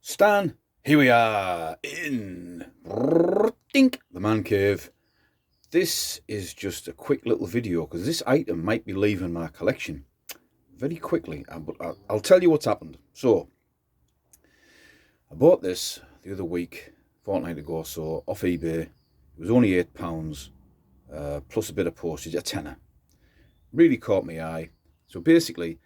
Stan, here we are in Dink, the man cave. This is just a quick little video because this item might be leaving my collection very quickly. But I'll tell you what's happened. So, I bought this the other week, fortnight ago or so, off eBay. It was only £8, plus a bit of postage, a tenner. Really caught my eye. So basically,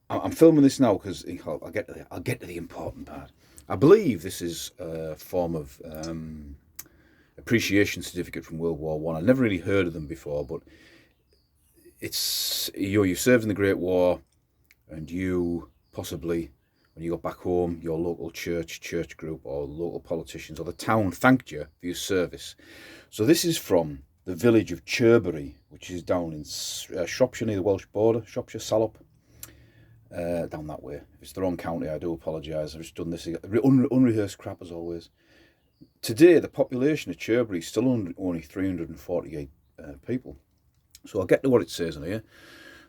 I'm filming this now because I'll get to the important part. I believe this is a form of appreciation certificate from World War One. I've never really heard of them before, but it's you served in the Great War, and you possibly, when you got back home, your local church group or local politicians or the town thanked you for your service. So this is from the village of Chirbury, which is down in Shropshire near the Welsh border, Shropshire, Salop. Down that way. If it's the wrong county, I do apologise. I've just done this unrehearsed crap as always. Today, the population of Chirbury is still only 348 people. So I'll get to what it says in here.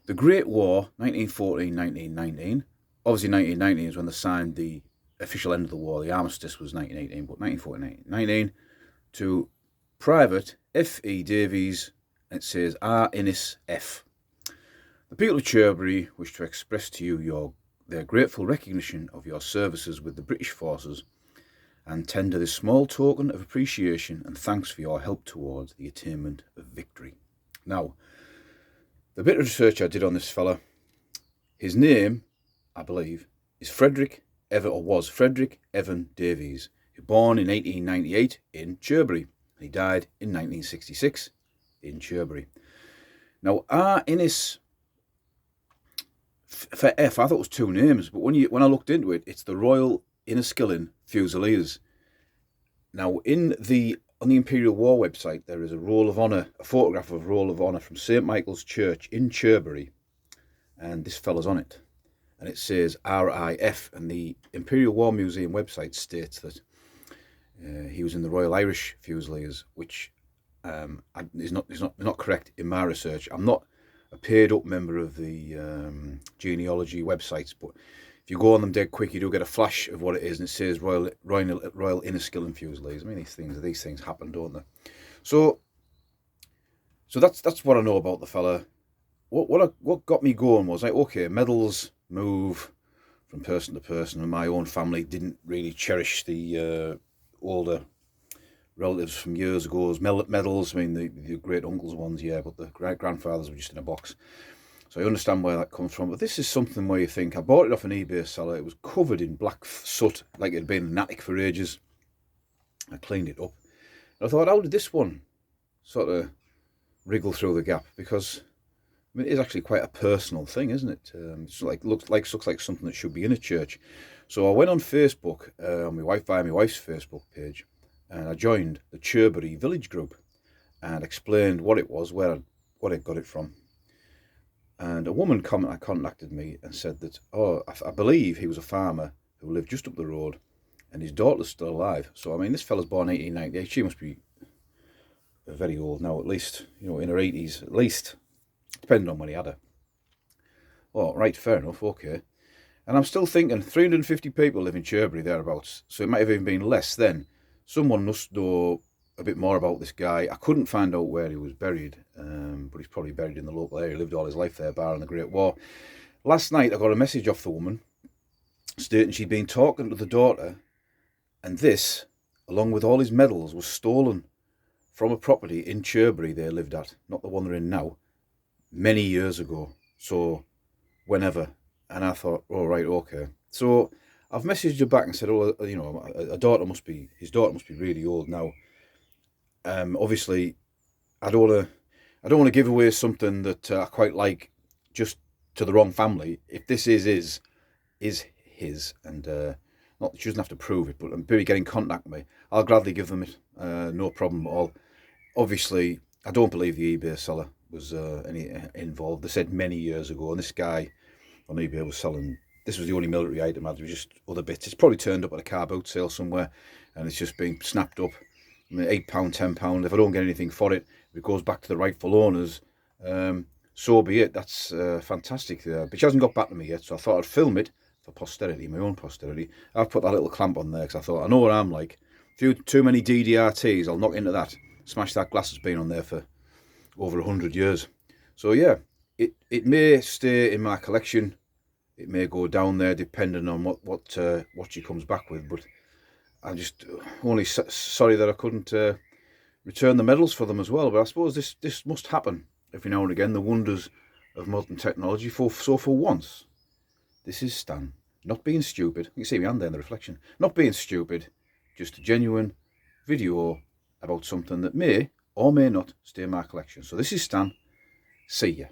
The Great War, 1914-1919. Obviously, 1919 is when they signed the official end of the war. The armistice was 1918, but 1914-1919 to Private F.E. Davies, and it says R. Innes F. The people of Chirbury wish to express to you their grateful recognition of your services with the British forces and tender this small token of appreciation and thanks for your help towards the attainment of victory. Now, the bit of research I did on this fella, his name, I believe, is Frederick Evan Davies. He was born in 1898 in Chirbury, and he died in 1966 in Chirbury. Now, R. Innes for F, I thought it was two names, but when I looked into it, it's the Royal Inniskilling Fusiliers. Now, on the Imperial War website, there is a Roll of Honour, a photograph of Roll of Honour from St Michael's Church in Chirbury, and this fella's on it, and it says RIF, and the Imperial War Museum website states that he was in the Royal Irish Fusiliers, which is not correct in my research. I'm not a paid up member of the genealogy websites, but if you go on them dead quick, you do get a flash of what it is, and it says Royal Inniskilling Fusiliers. I mean, these things happen, don't they? So that's what I know about the fella. What got me going was like, okay, medals move from person to person, and my own family didn't really cherish the older relatives from years ago as medals. I mean, the great uncles ones, yeah, but the great grandfathers were just in a box. So I understand where that comes from. But this is something where you think, I bought it off an eBay seller. It was covered in black soot, like it had been in an attic for ages. I cleaned it up. And I thought, how did this one sort of wriggle through the gap? Because I mean, it is actually quite a personal thing, isn't it? It looks like something that should be in a church. So I went on Facebook, via my wife's Facebook page, and I joined the Chirbury Village group and explained what it was, what I got it from. And a woman contacted me and said that, I believe he was a farmer who lived just up the road, and his daughter's still alive. So, I mean, this fella's born 1898. She must be very old now, at least, in her 80s, at least, depending on when he had her. Oh, right, fair enough, okay. And I'm still thinking, 350 people live in Chirbury, thereabouts, so it might have even been less then. Someone must know a bit more about this guy. I couldn't find out where he was buried, but he's probably buried in the local area. He lived all his life there, barring the Great War. Last night, I got a message off the woman stating she'd been talking to the daughter, and this, along with all his medals, was stolen from a property in Chirbury they lived at, not the one they're in now, many years ago. So, whenever. And I thought, oh, right, okay. So I've messaged her back and said, his daughter must be really old now. Obviously, I don't want to give away something that I quite like just to the wrong family. If this is his, and she doesn't have to prove it, but maybe get in contact with me, I'll gladly give them it. No problem at all. Obviously, I don't believe the eBay seller was involved. They said many years ago, and this guy on eBay was selling. This was the only military item. There was just other bits. It's probably turned up at a car boot sale somewhere, and it's just been snapped up. I mean, £8, £10. If I don't get anything for it, if it goes back to the rightful owners, so be it. That's fantastic. But she hasn't got back to me yet, so I thought I'd film it for posterity, my own posterity. I've put that little clamp on there because I thought, I know what I'm like. If you too many DDRTs, I'll knock into that. Smash that glass that's been on there for over 100 years. So yeah, it may stay in my collection. It may go down there depending on what she comes back with. But I'm just only sorry that I couldn't return the medals for them as well. But I suppose this must happen every now and again. The wonders of modern technology. So for once, this is Stan, not being stupid. You can see me hand there in the reflection. Not being stupid, just a genuine video about something that may or may not stay in my collection. So this is Stan. See ya.